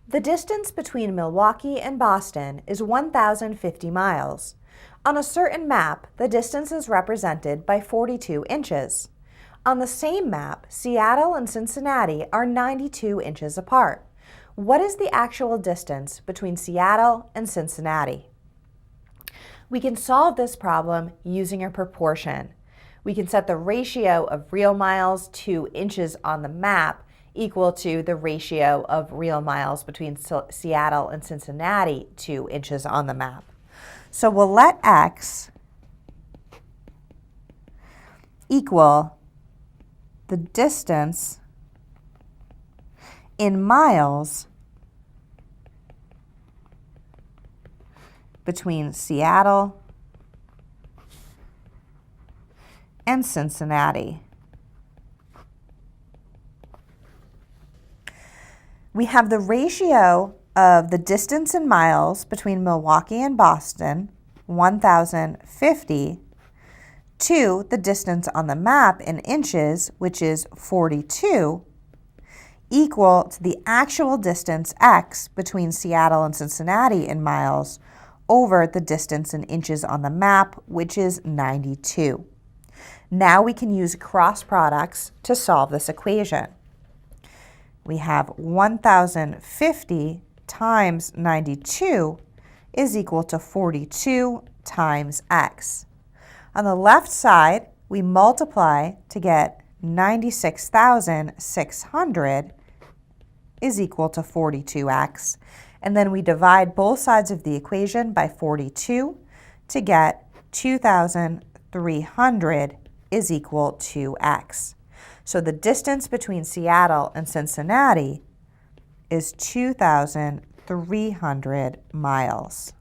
The distance between Milwaukee and Boston is 1,050 miles. On a certain map, the distance is represented by 42 inches. On the same map, Seattle and Cincinnati are 92 inches apart. What is the actual distance between Seattle and Cincinnati? We can solve this problem using a proportion. We can set the ratio of real miles to inches on the map equal to the ratio of real miles between Seattle and Cincinnati to inches on the map. So we'll let x equal the distance in miles between Seattle and Cincinnati. We have the ratio of the distance in miles between Milwaukee and Boston, 1,050, to the distance on the map in inches, which is 42, equal to the actual distance x between Seattle and Cincinnati in miles over the distance in inches on the map, which is 92. Now we can use cross products to solve this equation. We have 1,050 times 92 is equal to 42 times x. On the left side, we multiply to get 96,600 is equal to 42x. And then we divide both sides of the equation by 42 to get 2,300 is equal to x. So the distance between Seattle and Cincinnati is 2,300 miles.